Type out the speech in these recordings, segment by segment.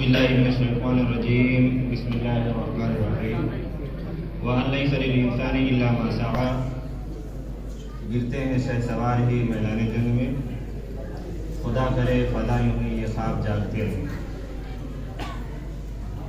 औज़ुबिल्लाहिमिनश्शैतानिर्रजीम बिस्मिल्लाहिर्रहमानिर्रहीम व अन लैसा लिल-इंसानि इल्ला मा सआ। गिरते हैं शहसवार ही मैदान जंग में, खुदा करे फदा यूं ही ये ख्वाब जागते रहें।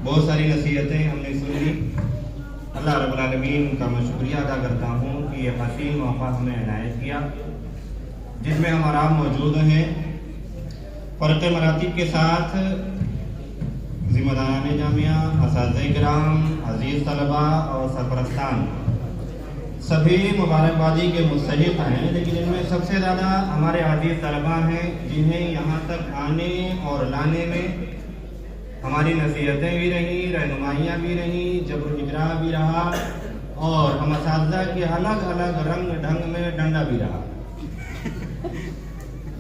बहुत सारी नसीहतें हमने सुन ली। अल्लाह रब्बुल आलमीन का मैं शुक्रिया अदा करता हूँ कि ये हसीन मौका हमें इनायत किया जिसमें हम आराम मौजूद हैं। फ़र्क़ मरातिब के साथ ज़िम्मेदारान जामिया, असातिज़े किराम, अज़ीज़ तलबा और सरपरस्तान सभी मुबारकबादी के मुस्तहिक़ हैं, लेकिन इनमें सबसे ज़्यादा हमारे अज़ीज़ तलबा हैं जिन्हें यहाँ तक आने और लाने में हमारी नसीहतें भी रहीं, रहनुमाइयाँ भी रहीं, जबर इकराह भी रहा और हम असातिज़ा के अलग अलग रंग ढंग में डंडा भी रहा।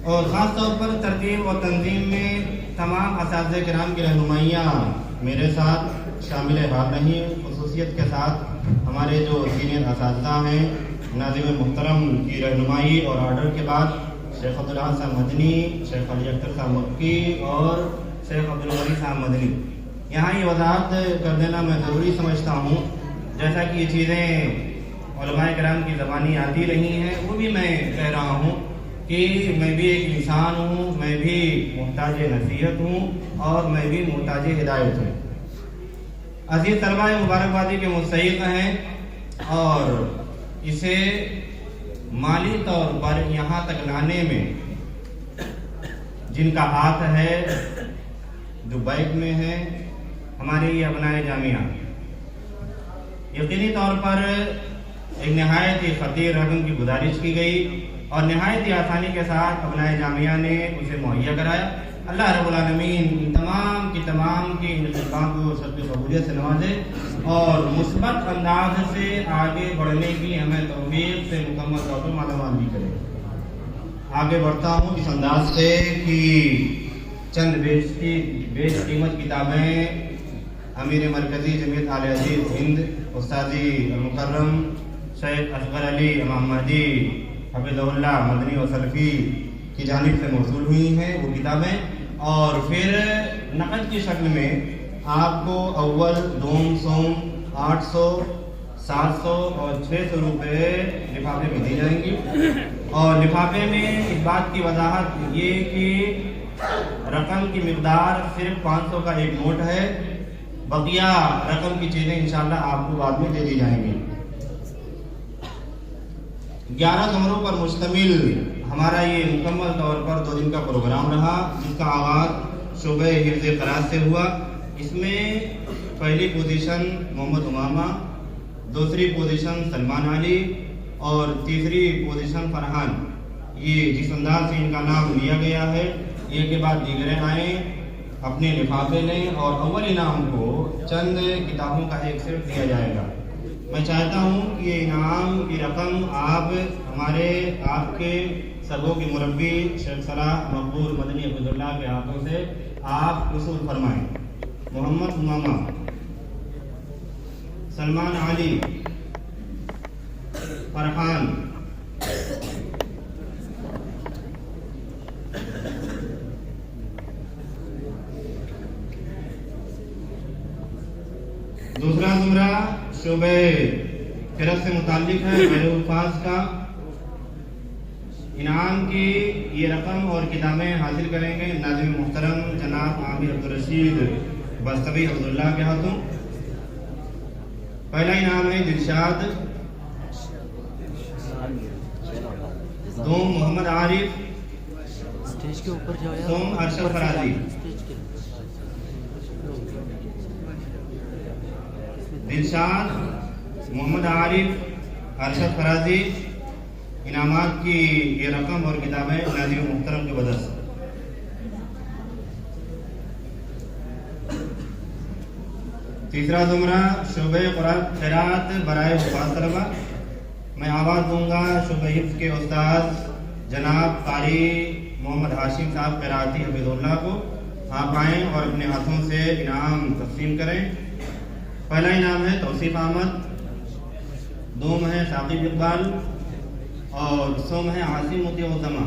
और ख़ास तौर पर तरतीब और तंजीम में तमाम असातिज़े किराम की रहनुमाइयाँ मेरे साथ शामिल हाल रही। खुसूसियत के साथ हमारे जो सीनियर असातिज़ा हैं, नाज़िम मुहतरम की रहनुमाई और आर्डर के बाद शेख अब्दुल अहद साहब मदनी, शेख अली अख्तर साहब मक्की और शेख अब्दुल वली साहब मदनी, यहाँ ये वज़ाहत कर देना मैं ज़रूरी समझता हूँ। जैसा कि ये चीज़ें उलमाए किराम की ज़बानी आती रही हैं, वो भी मैं कह रहा हूँ कि मैं भी एक इंसान हूँ, मैं भी मुहताज नसीहत हूँ और मैं भी मुहताज हिदायत हूँ। अज़ीज़ तलबा मुबारकबादी के मुस्तहिक़ हैं और इसे माली तौर पर यहाँ तक लाने में जिनका हाथ है, जो बैक में है, हमारे ये अपनाए जामिया, यकीनी तौर पर एक नहायत ही ख़तीर रकम की गुजारिश की गई और नहायत ही आसानी के साथ अपनाए जामिया ने उसे मुहैया कराया। अल्लाह रब्बुल आलमीन तमाम की इन खिदमत को सबकी कबूलियत से नवाजे और मुस्बत अंदाज से आगे बढ़ने की हमें तौफीक से मुकम्मल तौर पर मालामाल भी करे। आगे बढ़ता हूँ इस अंदाज से कि चंद बेशकीमत किताबें अमीर मरकज़ी जमीयत आले अज़ीज़ हिंद उस्तादी मुकर्रम शेख असगर अली महमदी हफ़िज़हुल्लाह मदनी व सलफ़ी की जानिब से मौसूल हुई हैं वो किताबें, और फिर नक़द की शक्ल में आपको अव्वल, दोम, सोम 800, 700 और 600 रुपये लिफाफे में दी जाएंगी। और लिफाफे में इस बात की वजाहत ये कि रकम की मिक़दार सिर्फ 500 का एक नोट है, बकिया रकम की चीज़ें इंशाअल्लाह आपको बाद में दे दी जाएंगी। 11 कमरों पर मुश्तमिल हमारा ये मुकम्मल तौर पर 2 दिन का प्रोग्राम रहा, जिसका आगाज़ शोबे हिफ्ज़े क़िराअत से हुआ। इसमें पहली पोजीशन मोहम्मद उमामा, दूसरी पोजीशन सलमान अली और तीसरी पोजीशन फरहान। ये जिस अंदाज से इनका नाम लिया गया है, एक के बाद दीगरें आएँ, अपने लिफाफे लें और अव्वल इनाम को चंद किताबों का एक सेट दिया जाएगा। मैं चाहता हूँ कि ये इनाम की रकम आप आपके सबों के मुरब्बी शेख सलाह मकबूल मदनी अब्दुल्लाह के हाथों से आप वसूल फरमाएं। मोहम्मद उमामा, सलमान अली, फरहान, दूसरा जुमरा शोबे क़िराअत से मुताल्लिक है महलूफ़ाज़ का। इनाम की ये रकम और किताबें हासिल करेंगे नाज़िम मुहतरम जनाब आमिर अब्दुल रशीद बस्तवी अब्दुल्लाह के हाथों। पहला इनाम है दिलशाद, दोम मोहम्मद आरिफ, स्टेज के ऊपर जाओ, सोम अरशद फराजी, दिलशाद, मोहम्मद आरिफ, अरशद फराजी। इनामात की ये रकम और किताबें नाज़िम मुहतरम के बदल से। तीसरा जुमरा शोबे क़िराअत बराए हुफ़ाज़ तलबा। मैं आवाज़ दूंगा शोबे हिफ्ज़ के उस्ताद जनाब कारी मोहम्मद हाशिम साहब क़िराअती हफ़िज़हुल्लाह को। आप आएँ और अपने हाथों से इनाम तक़सीम करें। पहला इनाम है तौसीफ़ अहमद, दोम है साकिब इकबाल और सोम है आसिम मुतिउज़्ज़मा।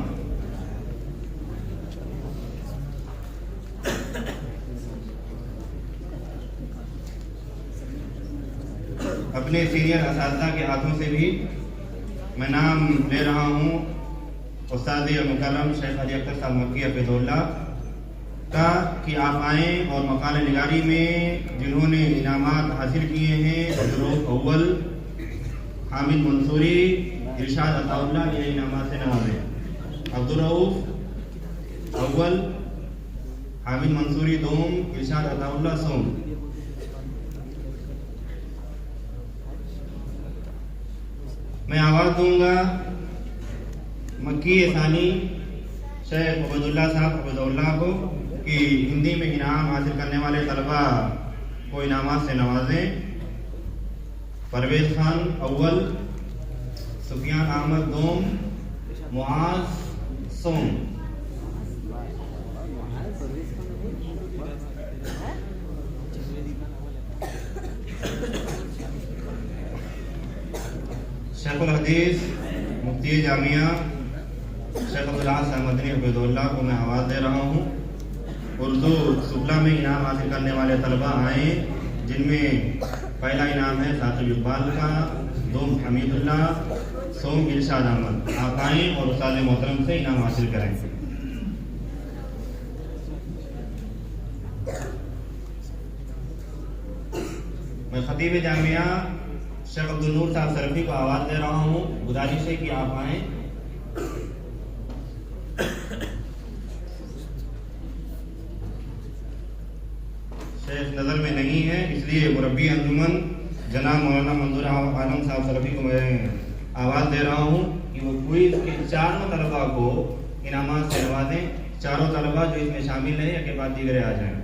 अपने सीनियर असातिज़ा के हाथों से भी मैं नाम ले रहा हूँ उस्ताद मुकर्रम शेख अली अख्तर साहब मक्की हफिज़ुल्लाह का कि आप आएँ और मकाले निगारी में जिन्होंने इनामात हासिल किए हैं अब्दुर्रऊफ़ अव्वल, हामिद मंसूरी, इरशाद अताउल्लाह, ये इनामात से नवाज़ें। अब्दुर्रऊफ़ अव्वल, हामिद मंसूरी दोम, इरशाद अताउल्लाह सोम। मैं आवाज़ दूंगा मक्की सानी शेख उबैदुल्लाह साहब हफिज़ुल्लाह को कि हिंदी में इनाम हासिल करने वाले तलबा को इनामात से नवाजें। परवेज़ खान अव्वल, सुफियान अहमद दोम, मुआज सोम। शेखुल हदीस मुफ्ती जामिया शेख अब्दुल अज़ीज़ अहमदी हफिज़ुल्लाह को मैं आवाज़ दे रहा हूँ। उर्दू सुफला में इनाम हासिल करने वाले तलबा आए, जिनमें पहला इनाम है साकिब इकबाल का, दोम हमीदुल्लाह, सोम इरशाद अहमद। आप आएँ और उस्ताद मोहतरम से इनाम हासिल करें। मैं खतीब जामिया शेख अब्दुल नूर साहब सरफी को आवाज़ दे रहा हूँ। गुजारिश है कि आप आएँ। शेख नज़र में नहीं है, इसलिए मुरब्बी अंजुमन जनाब मौलाना मंजूर आलम साहब सरफी को मैं आवाज़ दे रहा हूँ कि वो क्विज़ के चारों तलबा को इनामात से नवाजें। चारों तलबा जो इसमें शामिल हैं या के बाद दीगरे आ जाएं।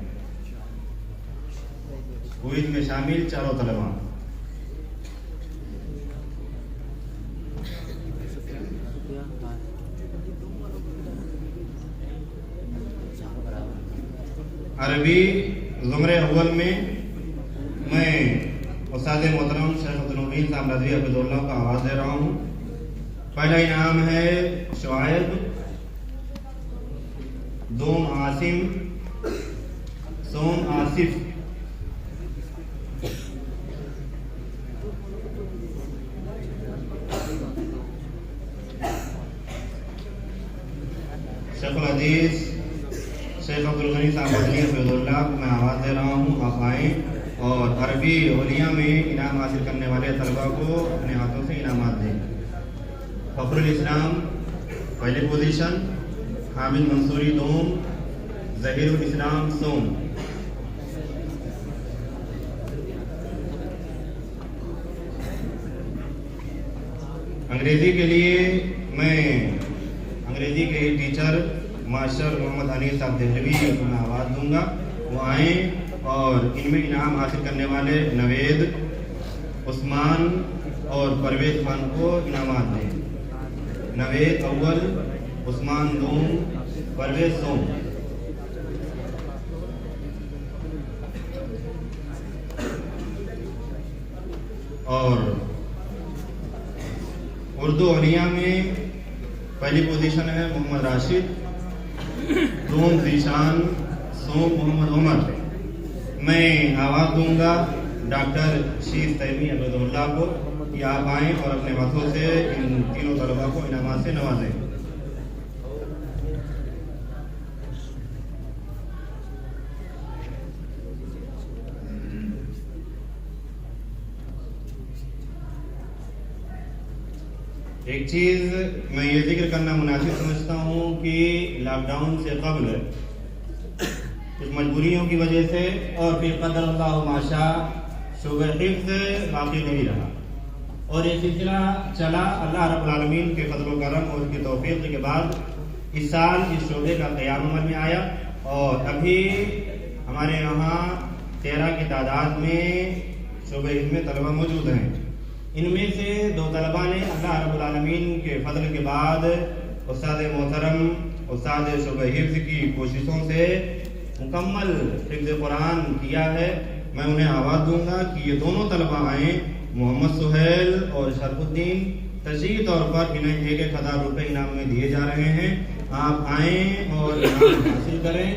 क्विज़ में शामिल चारों तलबा। अरबी ज़ुमरे अव्वल में मैं उस्ताद मोहतरम शेख अब्दुल साहब नज़वी हफिज़ुल्लाह को आवाज़ दे रहा हूँ। पहला इनाम है शुआइब, दोम आसिम, सोम आसिफ। शेखुल हदीस शेख अब्दुल गनी साहब हफिज़ुल्लाह को मैं आवाज़ दे रहा हूँ। आप आएँ और अरबी ओलिया में इनाम हासिल करने वाले तलबा को अपने हाथों से इनामात दें। फ़खरुल इस्लाम पहली पोजीशन, हामिद मंसूरी दोम, ज़हीरुल इस्लाम सोम। अंग्रेज़ी के लिए मैं अंग्रेज़ी के टीचर मास्टर मोहम्मद हनीफ साहब देहलवी को मैं आवाज़ दूंगा। वो आएँ और इनमें इनाम हासिल करने वाले नवेद, उस्मान और परवेज़ खान को इनामात दें। नवेद अव्वल, उस्मान दोम, परवेज़ सोम। और उर्दू अलिया में पहली पोजीशन है मोहम्मद राशिद, दोम जीशान, सोम मोहम्मद उमर। मैं आवाज़ दूंगा डॉक्टर शीर तैमी अब्दुल्लाह को कि आप आएँ और अपने हाथों से इन तीनों तलबा को इनामात से नवाजें। एक चीज़ मैं ये जिक्र करना मुनासिब समझता हूँ कि लॉकडाउन से कबल कुछ मजबूरियों की वजह से और फिर कदर अल्लाह माशा शोबे हिफ्ज़ बाकी नहीं रहा और ये सिलसिला चला। अल्लाह रब्बुल आलमीन के फज़ल व करम और उसकी तौफीक के बाद इस साल इस शोबे का क़याम अमल में आया और अभी हमारे यहाँ 13 की तादाद में शोबे हिफ्ज़ में तलबा मौजूद हैं। इनमें से 2 तलबा ने अल्लाह रब्बुल आलमीन के फजल के बाद उस्ताद मोहतरम उस्ताद शोबे हिफ्ज़ की कोशिशों से मुकम्मल हिफ्ज़ कुरान किया है। मैं उन्हें आवाज़ दूंगा कि ये दोनों तलबा आएँ। मोहम्मद सुहेल और शरफुद्दीन तशरीही तौर पर इन्हें 1,000 रुपये इनाम में दिए जा रहे हैं। आप आएँ और इनाम हासिल करें।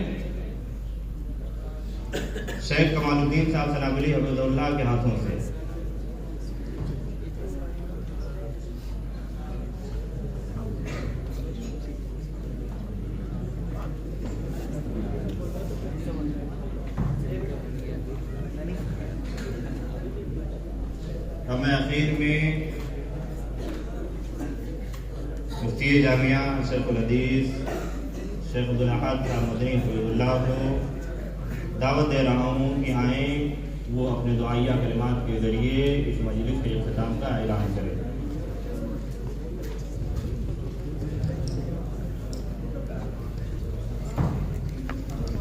शेख कमालुद्दीन साहब सलाबली हफिज़ुल्लाह के हाथों से। अब मैं आखिर में मुफ्ती जामिया शेखुल हदीस शेख अब्दुल अहद साहब मदनी हफिज़ुल्लाह को दावत दे रहा हूँ कि आएँ वो अपने दुआया कलिमात के ज़रिए इस मजलिस के इख्तिताम का ऐलान करें।